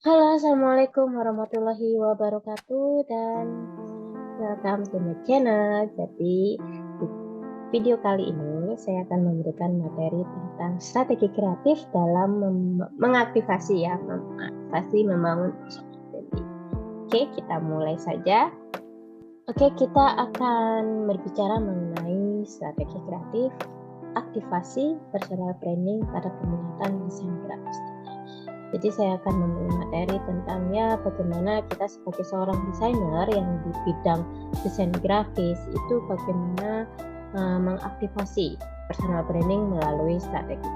Halo, Assalamualaikum warahmatullahi wabarakatuh dan welcome to my channel. Jadi di video kali ini saya akan memberikan materi tentang strategi kreatif dalam mengaktifasi mengaktifasi membangun personal branding. Oke, kita mulai saja. Oke, kita akan berbicara mengenai strategi kreatif aktivasi personal branding pada peminatan desain grafis. Jadi saya akan memberi materi tentang bagaimana kita sebagai seorang desainer yang di bidang desain grafis itu bagaimana mengaktifasi personal branding melalui strategi.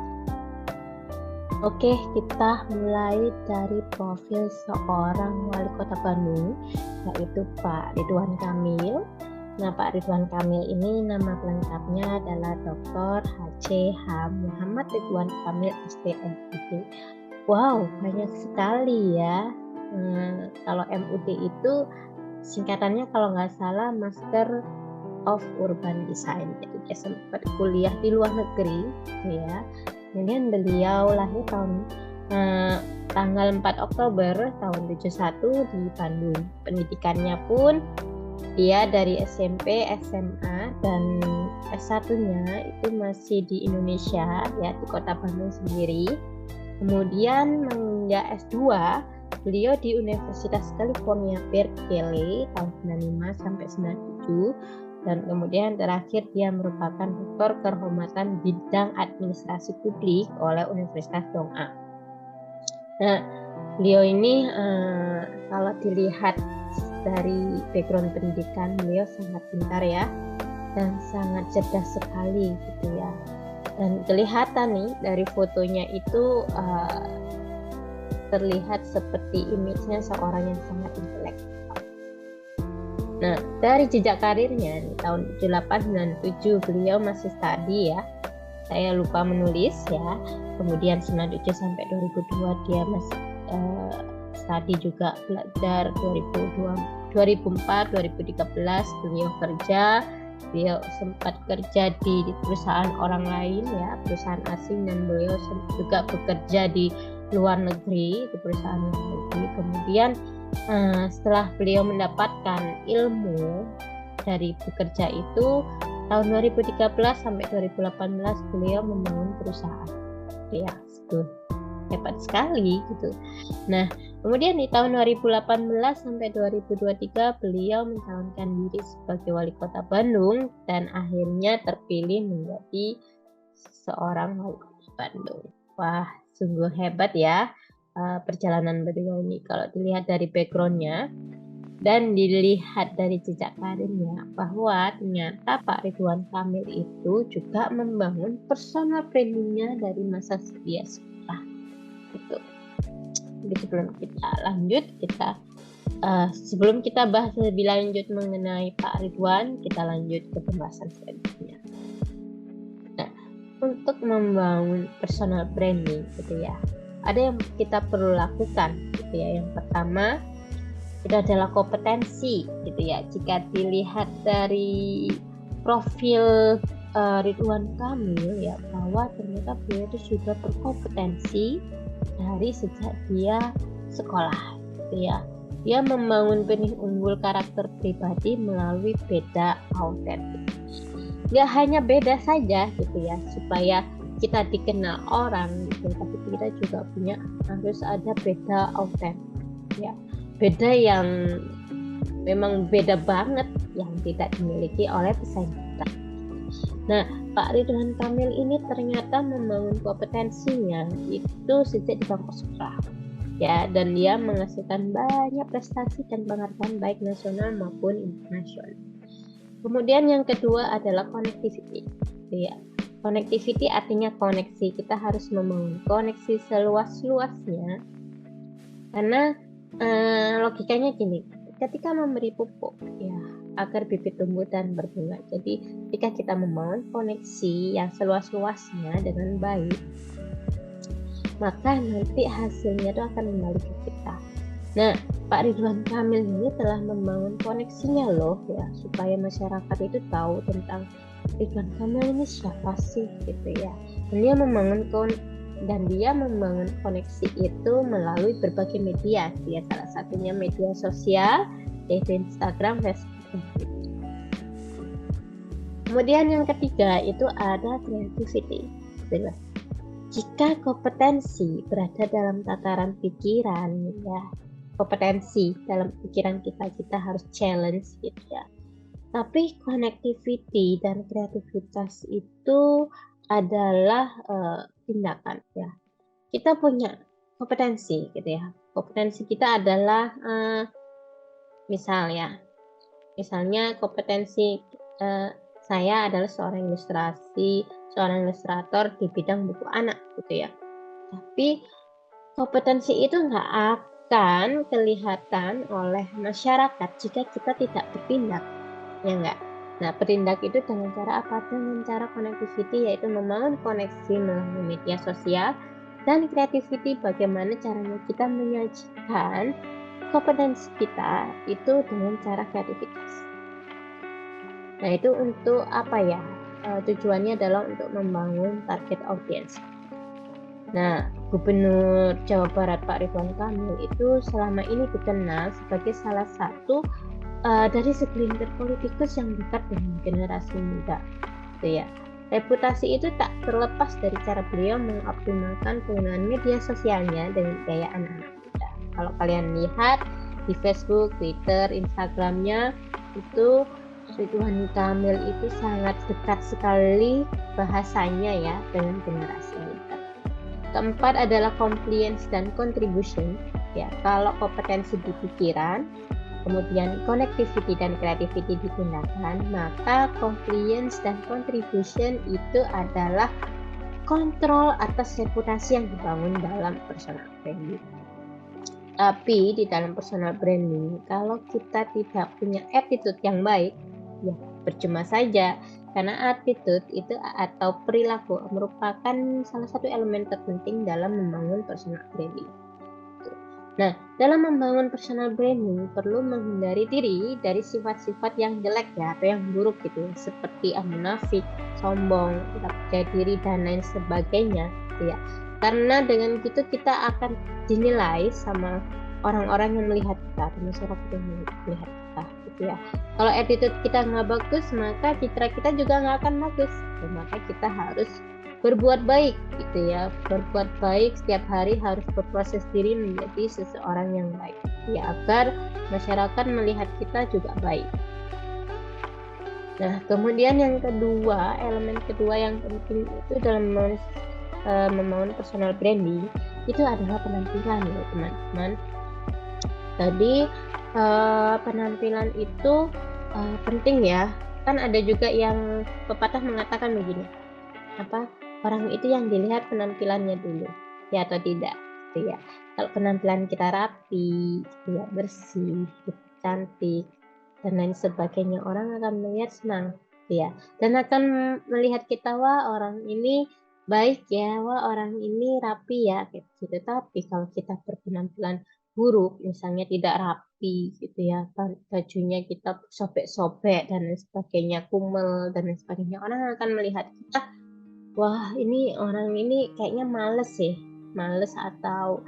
Oke, kita mulai dari profil seorang wali kota Bandung, yaitu Pak Ridwan Kamil. Nah, Pak Ridwan Kamil ini nama lengkapnya adalah Dr. H.C.H. Muhammad Ridwan Kamil STMID. Wow, banyak sekali ya. Kalau MUD itu singkatannya kalau nggak salah Master of Urban Design. Jadi dia sempat kuliah di luar negeri, gitu ya. Kemudian beliau lahir tanggal 4 Oktober tahun 71 di Bandung. Pendidikannya pun dia dari SMP, SMA, dan S1-nya itu masih di Indonesia, ya di kota Bandung sendiri. Kemudian menginjak S2, beliau di Universitas California Berkeley tahun 95 sampai 97, dan kemudian terakhir dia merupakan doktor kehormatan bidang administrasi publik oleh Universitas Dong-A. Nah, beliau ini kalau dilihat dari background pendidikan, beliau sangat pintar ya, dan sangat cerdas sekali gitu ya. Dan kelihatan nih dari fotonya itu terlihat seperti image-nya seorang yang sangat intelektual. Nah, dari jejak karirnya di tahun 78-97 beliau masih study ya. Saya lupa menulis ya. Kemudian 97 sampai 2002 dia masih study juga, belajar. 2004 2013 beliau kerja. Beliau sempat kerja di perusahaan orang lain ya, perusahaan asing, dan beliau juga bekerja di luar negeri, di perusahaan luar negeri. Kemudian setelah beliau mendapatkan ilmu dari bekerja itu, tahun 2013 sampai 2018 beliau membangun perusahaan. Ya, itu hebat sekali gitu. Nah, kemudian di tahun 2018 sampai 2023 beliau mencalonkan diri sebagai wali kota Bandung dan akhirnya terpilih menjadi seorang wali kota Bandung. Wah, sungguh hebat ya perjalanan beliau ini kalau dilihat dari backgroundnya dan dilihat dari jejak karirnya, bahwa ternyata Pak Ridwan Kamil itu juga membangun personal brandingnya dari masa dia sekolah gitu. Jadi sebelum kita bahas lebih lanjut mengenai Pak Ridwan, kita lanjut ke pembahasan selanjutnya. Nah, untuk membangun personal branding gitu ya, ada yang kita perlu lakukan gitu ya. Yang pertama itu adalah kompetensi gitu ya. Jika dilihat dari profil Ridwan Kamil ya, bahwa ternyata beliau itu sudah berkompetensi dari sejak dia sekolah gitu ya. Dia membangun benih unggul karakter pribadi melalui beda autentik. Gak hanya beda saja gitu ya supaya kita dikenal orang gitu, tapi kita juga harus ada beda autentik ya. Beda yang memang beda banget yang tidak dimiliki oleh pesaing kita. Nah, Pak Ridwan Kamil ini ternyata membangun kompetensinya itu sejak di bangku sekolah ya, dan dia menghasilkan banyak prestasi dan penghargaan baik nasional maupun internasional. Kemudian yang kedua adalah connectivity ya. Connectivity artinya koneksi. Kita harus membangun koneksi seluas-luasnya, karena logikanya gini, ketika memberi pupuk ya agar bibit tumbuh dan berbunga. Jadi ketika kita membangun koneksi yang seluas-luasnya dengan baik, maka nanti hasilnya itu akan kembali ke kita. Nah, Pak Ridwan Kamil ini telah membangun koneksinya loh ya, supaya masyarakat itu tahu tentang Ridwan Kamil ini siapa sih gitu ya. Dan dia membangun dan dia membangun koneksi itu melalui berbagai media, ya salah satunya media sosial yaitu Instagram, Facebook. Kemudian yang ketiga itu ada creativity. Jika kompetensi berada dalam tataran pikiran, ya kompetensi dalam pikiran kita harus challenge gitu ya. Tapi connectivity dan kreativitas itu adalah tindakan ya. Kita punya kompetensi gitu ya. Kompetensi kita adalah misalnya kompetensi saya adalah seorang ilustrator di bidang buku anak gitu ya. Tapi kompetensi itu nggak akan kelihatan oleh masyarakat jika kita tidak bertindak, ya nggak? Nah, bertindak itu dengan cara apa? Dengan cara connectivity, yaitu membangun koneksi melalui media sosial, dan creativity bagaimana caranya kita menyajikan kompetensi kita itu dengan cara kreativitas. Nah, itu untuk apa ya? Tujuannya adalah untuk membangun target audience. Nah, Gubernur Jawa Barat Pak Ridwan Kamil itu selama ini dikenal sebagai salah satu dari segelintir politikus yang dekat dengan generasi muda, gitu ya. Reputasi itu tak terlepas dari cara beliau mengoptimalkan penggunaan media sosialnya dengan gaya anak-anak muda. Kalau kalian lihat di Facebook, Twitter, Instagramnya itu Ridwan Kamil itu sangat dekat sekali bahasanya ya dengan generasi muda. Keempat adalah compliance dan contribution. Ya, kalau kompetensi di pikiran, kemudian connectivity dan creativity di tindakan, maka compliance dan contribution itu adalah kontrol atas reputasi yang dibangun dalam personal branding. Tapi di dalam personal branding, kalau kita tidak punya attitude yang baik, ya percuma saja, karena attitude itu atau perilaku merupakan salah satu elemen terpenting dalam membangun personal branding. Nah, dalam membangun personal branding perlu menghindari diri dari sifat-sifat yang jelek ya, atau yang buruk gitu, seperti munafik, sombong, tidak percaya diri dan lain sebagainya, ya. Karena dengan gitu kita akan dinilai sama orang-orang yang melihat kita, masyarakat yang melihat kita, gitu ya. Kalau attitude kita nggak bagus, maka citra kita juga nggak akan bagus. Dan maka kita harus berbuat baik, gitu ya. Berbuat baik setiap hari, harus berproses diri menjadi seseorang yang baik, ya, agar masyarakat melihat kita juga baik. Nah, kemudian yang kedua, elemen kedua yang penting itu dalam membangun personal branding itu adalah penampilan ya teman-teman. Tadi penampilan itu penting ya. Kan ada juga yang pepatah mengatakan begini, orang itu yang dilihat penampilannya dulu, ya atau tidak, gitu ya. Kalau penampilan kita rapi, ya bersih, cantik dan lain sebagainya, orang akan melihat senang, ya, dan akan melihat kita, wah orang ini baik ya, wah orang ini rapi ya, gitu. Tapi kalau kita berpenampilan buruk, misalnya tidak rapi gitu ya, bajunya kita sobek-sobek dan lain sebagainya, kumel dan lain sebagainya, orang akan melihat kita, wah ini orang ini kayaknya males atau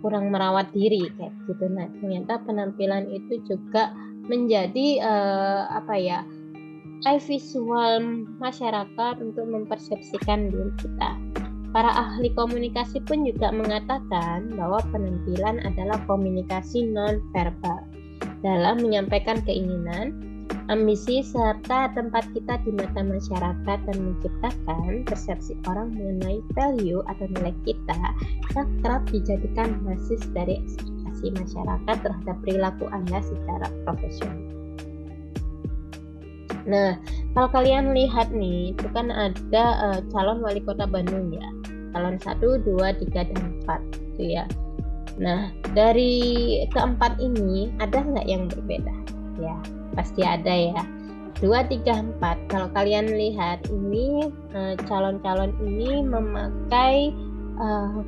kurang merawat diri kayak gitu. Nah, ternyata penampilan itu juga menjadi eye visual masyarakat untuk mempersepsikan diri kita. Para ahli komunikasi pun juga mengatakan bahwa penampilan adalah komunikasi non-verbal dalam menyampaikan keinginan, ambisi, serta tempat kita di mata masyarakat dan menciptakan persepsi orang mengenai value atau nilai kita yang kerap dijadikan basis dari ekspektasi masyarakat terhadap perilaku Anda secara profesional. Nah, kalau kalian lihat nih, itu kan ada calon wali kota Bandung ya, calon 1, 2, 3, dan 4 gitu ya. Nah, dari keempat ini ada nggak yang berbeda? Ya, pasti ada ya. 2, 3, 4. Kalau kalian lihat ini calon-calon ini memakai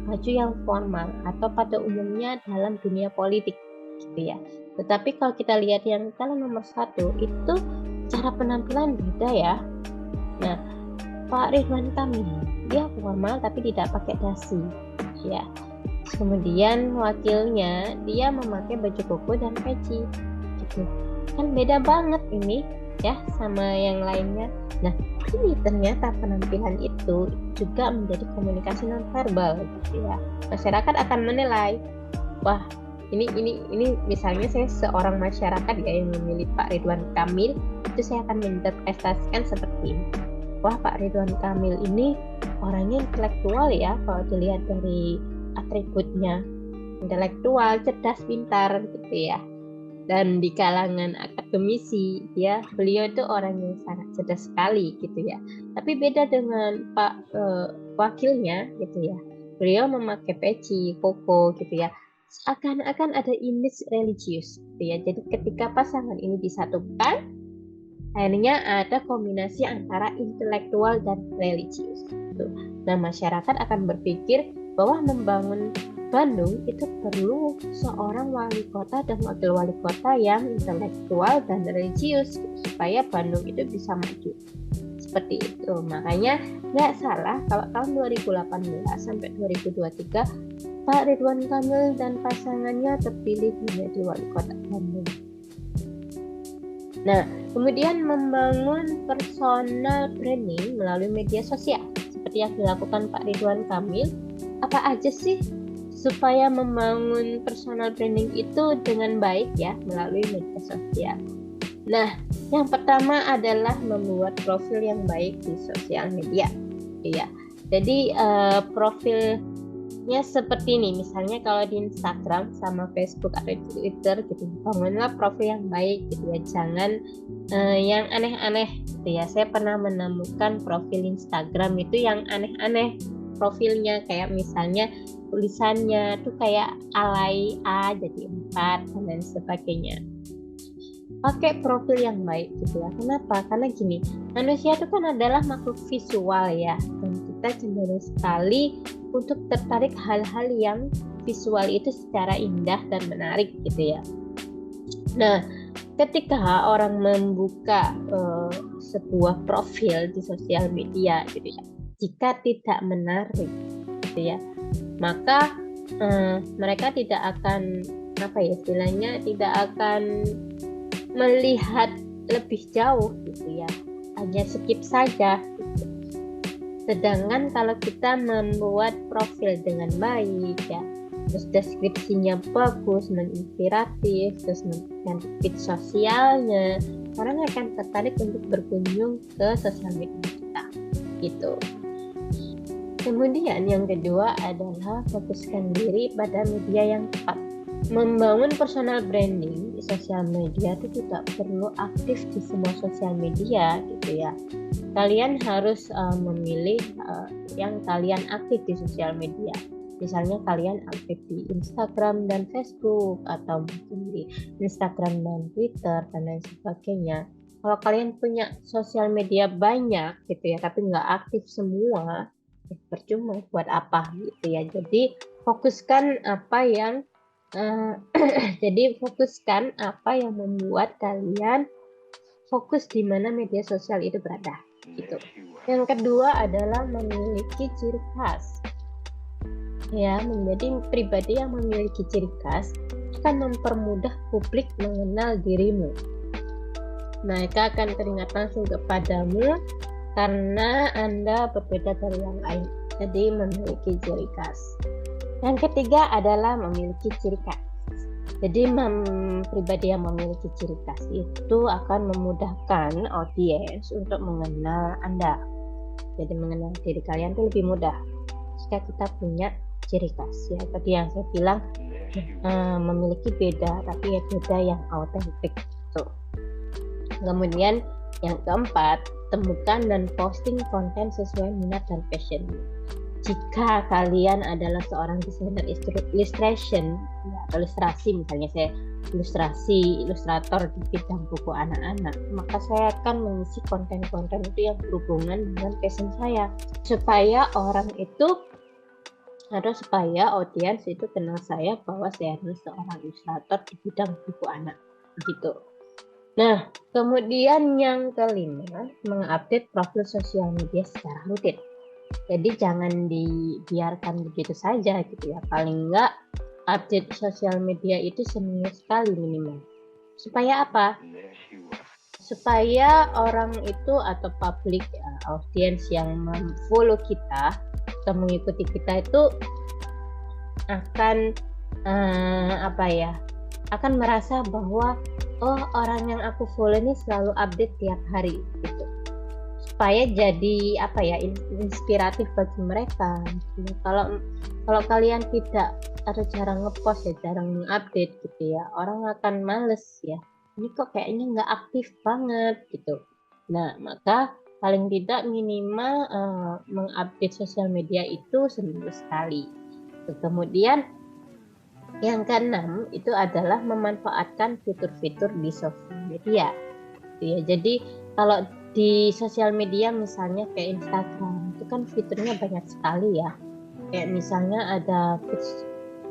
baju yang formal atau pada umumnya dalam dunia politik gitu ya. Tetapi kalau kita lihat yang calon nomor 1 itu cara penampilan beda ya. Nah, Pak Ridwan Kamil dia formal tapi tidak pakai dasi ya. Kemudian wakilnya dia memakai baju koko dan peci gitu. Kan beda banget ini ya sama yang lainnya. Nah, ini ternyata penampilan itu juga menjadi komunikasi nonverbal gitu ya. Masyarakat akan menilai, wah, ini misalnya saya seorang masyarakat ya yang memilih Pak Ridwan Kamil, itu saya akan menginterpretasikan seperti ini. Wah, Pak Ridwan Kamil ini orangnya intelektual ya, kalau dilihat dari atributnya, intelektual, cerdas, pintar gitu ya. Dan di kalangan akademisi ya, beliau itu orang yang sangat cerdas sekali gitu ya. Tapi beda dengan Pak wakilnya gitu ya, beliau memakai peci, koko gitu ya, seakan-akan ada image religius gitu ya. Jadi ketika pasangan ini disatukan, akhirnya ada kombinasi antara intelektual dan religius gitu. Nah, masyarakat akan berpikir bahwa membangun Bandung itu perlu seorang wali kota dan wakil wali kota yang intelektual dan religius supaya Bandung itu bisa maju. Seperti itu. Makanya nggak salah kalau tahun 2018 sampai 2023 Pak Ridwan Kamil dan pasangannya terpilih menjadi wali kota Bandung. Nah, kemudian membangun personal branding melalui media sosial seperti yang dilakukan Pak Ridwan Kamil. Apa aja sih supaya membangun personal branding itu dengan baik ya melalui media sosial? Nah, yang pertama adalah membuat profil yang baik di sosial media. Ya, jadi profilnya seperti ini. Misalnya kalau di Instagram sama Facebook atau Twitter gitu, bangunlah profil yang baik gitu ya. Jangan yang aneh-aneh gitu ya. Saya pernah menemukan profil Instagram itu yang aneh-aneh profilnya, kayak misalnya tulisannya tuh kayak alay A jadi 4 dan lain sebagainya. Pakai profil yang baik gitu ya. Kenapa? Karena gini, manusia itu kan adalah makhluk visual ya, dan kita cenderung sekali untuk tertarik hal-hal yang visual itu secara indah dan menarik gitu ya. Nah, ketika orang membuka sebuah profil di sosial media gitu ya, jika tidak menarik gitu ya, maka mereka tidak akan istilahnya tidak akan melihat lebih jauh gitu ya, hanya skip saja gitu. Sedangkan kalau kita membuat profil dengan baik ya, terus deskripsinya bagus, menginspiratif, terus dengan feed sosialnya, orang akan tertarik untuk berkunjung ke sosial media kita gitu. Kemudian yang kedua adalah fokuskan diri pada media yang tepat. Membangun personal branding di sosial media itu tidak perlu aktif di semua sosial media gitu ya. Kalian harus memilih yang kalian aktif di sosial media. Misalnya kalian aktif di Instagram dan Facebook, atau mungkin di Instagram dan Twitter dan lain sebagainya. Kalau kalian punya sosial media banyak gitu ya, tapi nggak aktif semua, ya percuma, buat apa gitu ya. Jadi fokuskan apa yang membuat kalian fokus di mana media sosial itu berada gitu. Yang kedua adalah memiliki ciri khas. Ya, menjadi pribadi yang memiliki ciri khas akan mempermudah publik mengenal dirimu. Mereka akan teringat langsung kepadamu karena Anda berbeda dari yang lain. Jadi memiliki ciri khas. Yang ketiga adalah memiliki ciri khas. Jadi pribadi yang memiliki ciri khas itu akan memudahkan audiens untuk mengenal Anda. Jadi mengenal diri kalian itu lebih mudah jika kita punya ciri khas ya. Tadi yang saya bilang memiliki beda, tapi ya beda yang autentik. Kemudian yang keempat, temukan dan posting konten sesuai minat dan passion. Jika kalian adalah seorang desainer illustration ya, atau ilustrasi, misalnya saya ilustrator di bidang buku anak-anak, maka saya akan mengisi konten-konten itu yang berhubungan dengan passion saya, supaya audiens itu kenal saya bahwa saya adalah seorang ilustrator di bidang buku anak gitu. Nah, kemudian yang kelima, mengupdate profil sosial media secara rutin. Jadi jangan dibiarkan begitu saja gitu ya. Paling enggak update sosial media itu seminggu sekali minimal. Supaya apa? Supaya orang itu atau publik audiens yang follow kita atau mengikuti kita itu akan akan merasa bahwa oh, orang yang aku follow ini selalu update tiap hari gitu. Supaya jadi inspiratif bagi mereka. Kalau kalian tidak atau jarang ngepost ya, jarang mengupdate gitu ya, orang akan males ya. Ini kok kayaknya nggak aktif banget gitu. Nah, maka paling tidak minimal mengupdate sosial media itu seminggu sekali. Kemudian yang keenam itu adalah memanfaatkan fitur-fitur di sosial media. Ya, jadi kalau di sosial media misalnya kayak Instagram itu kan fiturnya banyak sekali ya. Kayak misalnya ada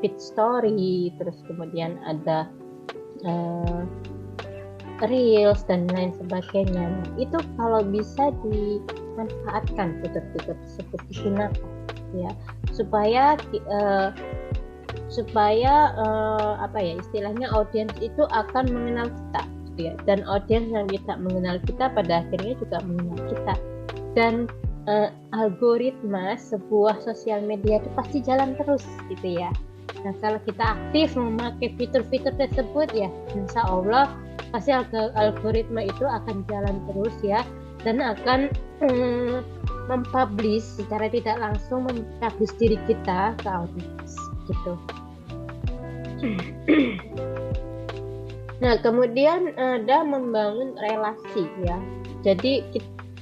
feed story, terus kemudian ada reels dan lain sebagainya. Nah, itu kalau bisa dimanfaatkan fitur-fitur tersebut digunakan ya, supaya istilahnya audiens itu akan mengenal kita ya, dan audiens yang tidak mengenal kita pada akhirnya juga mengenal kita, dan algoritma sebuah sosial media itu pasti jalan terus gitu ya. Nah, kalau kita aktif memakai fitur-fitur tersebut ya, insya Allah pasti algoritma itu akan jalan terus ya, dan akan mempublish secara tidak langsung, mempublish diri kita ke audiens gitu. Nah, kemudian ada membangun relasi ya. Jadi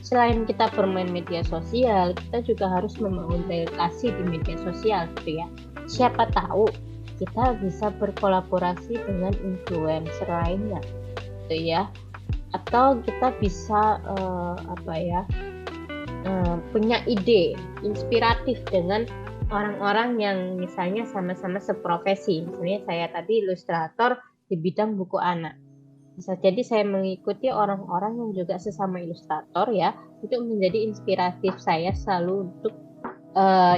selain kita bermain media sosial, kita juga harus membangun relasi di media sosial gitu ya. Siapa tahu kita bisa berkolaborasi dengan influencer lainnya gitu ya. Atau kita bisa punya ide inspiratif dengan orang-orang yang misalnya sama-sama seprofesi. Misalnya saya tadi ilustrator di bidang buku anak. Bisa jadi saya mengikuti orang-orang yang juga sesama ilustrator ya, untuk menjadi inspiratif saya selalu untuk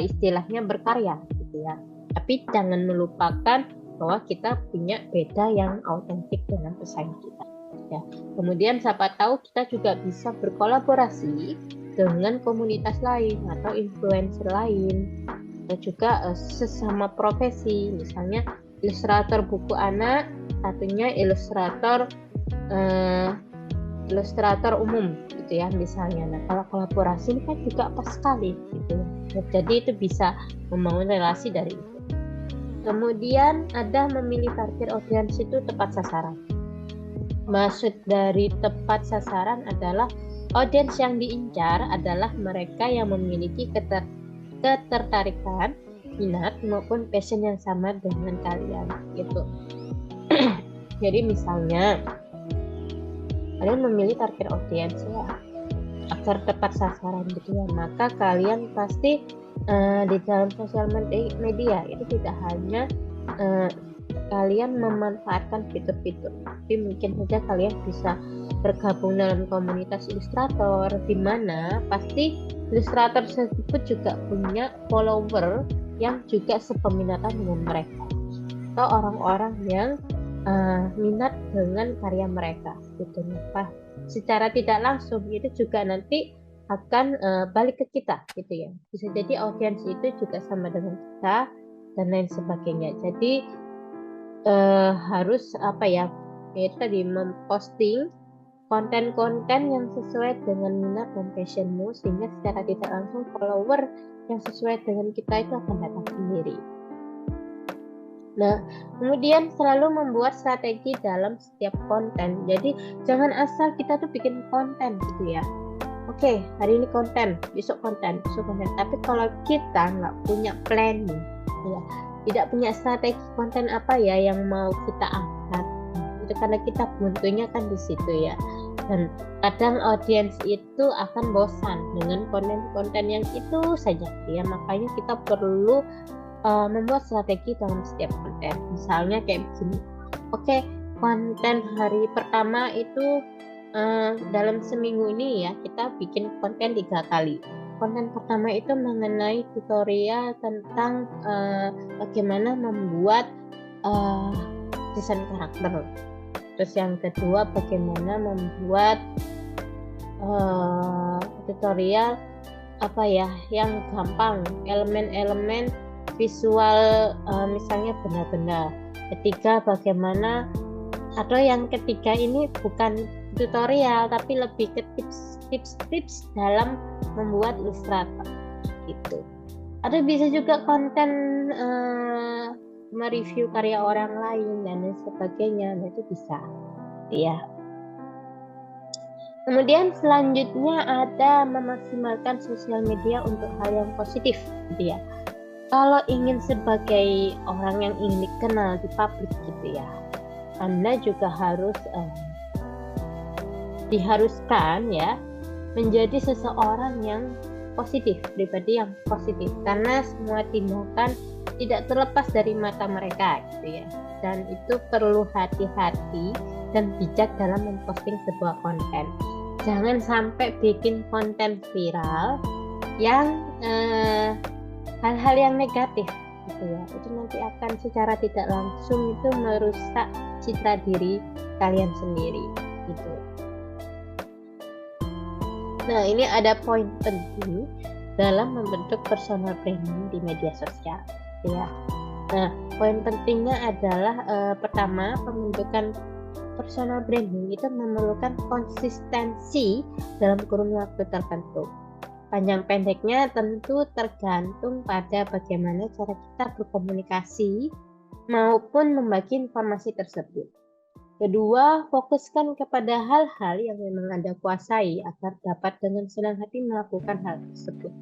istilahnya berkarya gitu ya. Tapi jangan melupakan bahwa kita punya beda yang autentik dengan pesaing kita ya. Kemudian siapa tahu kita juga bisa berkolaborasi dengan komunitas lain atau influencer lain, dan juga sesama profesi, misalnya ilustrator buku anak, satunya ilustrator umum gitu ya misalnya. Nah, kalau kolaborasi ini kan juga pas sekali gitu ya. Jadi itu bisa membangun relasi dari itu. Kemudian ada memilih target audiens itu tepat sasaran. Maksud dari tepat sasaran adalah audiens yang diincar adalah mereka yang memiliki ketertarikan, minat maupun passion yang sama dengan kalian gitu. Jadi misalnya kalian memilih target audiens ya agar tepat sasaran gitu ya, maka kalian pasti di dalam sosial media itu tidak hanya kalian memanfaatkan fitur-fitur, tapi mungkin saja kalian bisa bergabung dalam komunitas ilustrator, di mana pasti ilustrator tersebut juga punya follower yang juga sepeminatan dengan mereka, atau orang-orang yang minat dengan karya mereka gitu. Nah, secara tidak langsung itu juga nanti akan balik ke kita gitu ya. Bisa jadi audiens itu juga sama dengan kita dan lain sebagainya. Jadi harus tadi memposting konten-konten yang sesuai dengan minat dan passionmu, sehingga secara tidak langsung follower yang sesuai dengan kita itu akan datang sendiri. Nah, kemudian selalu membuat strategi dalam setiap konten. Jadi jangan asal kita tuh bikin konten gitu ya. Oke, hari ini konten, besok konten. Tapi kalau kita nggak punya planning, ya, tidak punya strategi konten apa ya yang mau kita angkat, itu karena kita buntunya kan di situ ya. Dan kadang audiens itu akan bosan dengan konten-konten yang itu saja ya. Makanya kita perlu membuat strategi dalam setiap konten. Misalnya kayak begini. Oke, konten hari pertama itu dalam seminggu ini ya kita bikin konten 3 kali. konten pertama itu mengenai tutorial tentang bagaimana membuat desain karakter. Terus yang kedua bagaimana membuat tutorial yang gampang, elemen-elemen visual, misalnya benda-benda. Ketiga bagaimana, atau yang ketiga ini bukan tutorial tapi lebih ke tips dalam membuat ilustrator gitu. Ada bisa juga konten mereview karya orang lain dan lain sebagainya, nah itu bisa ya. Kemudian selanjutnya ada memaksimalkan sosial media untuk hal yang positif gitu ya. Kalau ingin sebagai orang yang ingin dikenal di publik gitu ya, Anda juga harus diharuskan ya menjadi seseorang yang positif, pribadi yang positif, karena semua tindakan tidak terlepas dari mata mereka gitu ya. Dan itu perlu hati-hati dan bijak dalam memposting sebuah konten. Jangan sampai bikin konten viral yang hal-hal yang negatif gitu ya. Itu nanti akan secara tidak langsung itu merusak citra diri kalian sendiri gitu. Nah, ini ada poin penting dalam membentuk personal branding di media sosial ya. Nah, poin pentingnya adalah pertama, pembentukan personal branding itu memerlukan konsistensi dalam kurun waktu tertentu. Panjang pendeknya tentu tergantung pada bagaimana cara kita berkomunikasi maupun membagi informasi tersebut. Kedua, fokuskan kepada hal-hal yang memang Anda kuasai agar dapat dengan senang hati melakukan hal tersebut.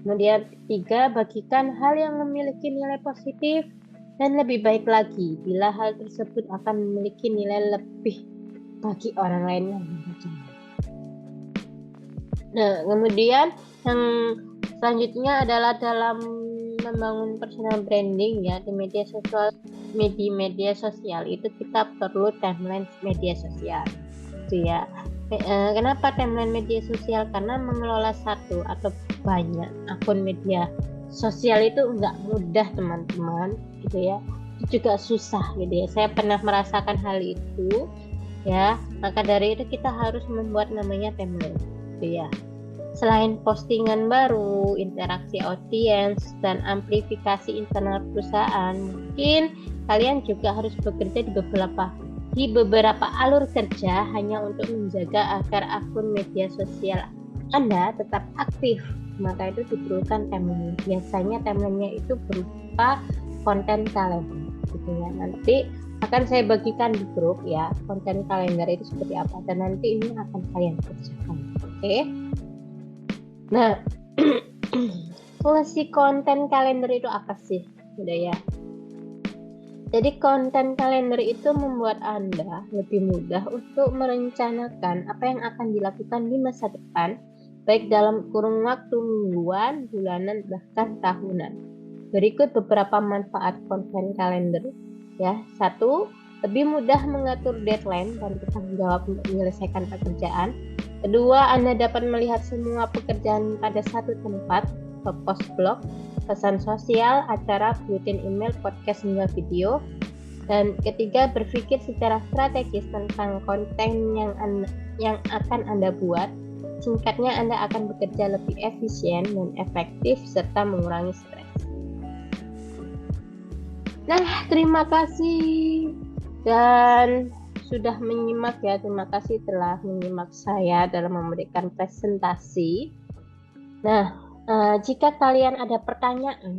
Kemudian ketiga, bagikan hal yang memiliki nilai positif dan lebih baik lagi bila hal tersebut akan memiliki nilai lebih bagi orang lain yang membacanya. Nah, kemudian yang selanjutnya adalah dalam membangun personal branding ya di media sosial itu kita perlu timeline media sosial gitu ya. Kenapa timeline media sosial? Karena mengelola satu atau banyak akun media sosial itu enggak mudah teman-teman gitu ya. Itu juga susah gitu ya. Saya pernah merasakan hal itu ya. Maka dari itu kita harus membuat namanya timeline gitu ya. Selain postingan baru, interaksi audiens, dan amplifikasi internal perusahaan, mungkin kalian juga harus bekerja di beberapa alur kerja hanya untuk menjaga agar akun media sosial Anda tetap aktif. Maka itu diperlukan timeline. Biasanya timelinenya itu berupa konten kalender gitu ya. Nanti akan saya bagikan di grup ya, konten kalender itu seperti apa, dan nanti ini akan kalian kerjakan. Oke. Nah, fungsi konten kalender itu apa sih? Udah ya. Jadi konten kalender itu membuat Anda lebih mudah untuk merencanakan apa yang akan dilakukan di masa depan, baik dalam kurun waktu mingguan, bulanan, bahkan tahunan. Berikut beberapa manfaat konten kalender ya. 1. Lebih mudah mengatur deadline dan bertanggung jawab untuk menyelesaikan pekerjaan. Kedua, Anda dapat melihat semua pekerjaan pada satu tempat, post blog, pesan sosial, acara, bulletin email, podcast, hingga video. Dan ketiga, berpikir secara strategis tentang konten yang akan Anda buat. Singkatnya, Anda akan bekerja lebih efisien dan efektif serta mengurangi stres. Nah, terima kasih dan sudah menyimak ya. Terima kasih telah menyimak saya dalam memberikan presentasi. Nah, jika kalian ada pertanyaan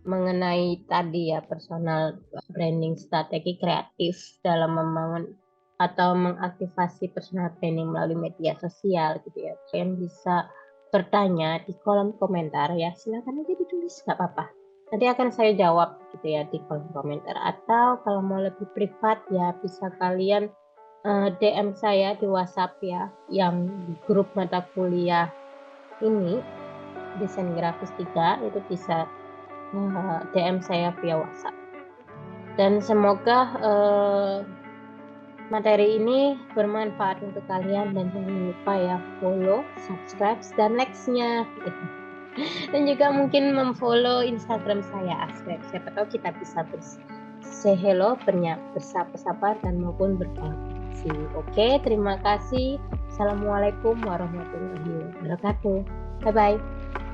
mengenai tadi ya, personal branding, strategi kreatif dalam membangun atau mengaktifasi personal branding melalui media sosial gitu ya, kalian bisa bertanya di kolom komentar ya. Silakan aja ditulis, nggak apa-apa. Nanti akan saya jawab gitu ya di kolom komentar. Atau kalau mau lebih privat ya bisa kalian DM saya di WhatsApp ya, yang di grup mata kuliah ini desain grafis 3 itu bisa DM saya via WhatsApp. Dan semoga materi ini bermanfaat untuk kalian dan jangan lupa ya follow, subscribe, dan likes-nya. Dan juga mungkin memfollow Instagram saya Asrep. Siapa tahu kita bisa say hello, bersapa-sapa dan maupun berkomunikasi. Oke, terima kasih. Assalamualaikum warahmatullahi wabarakatuh. Bye-bye.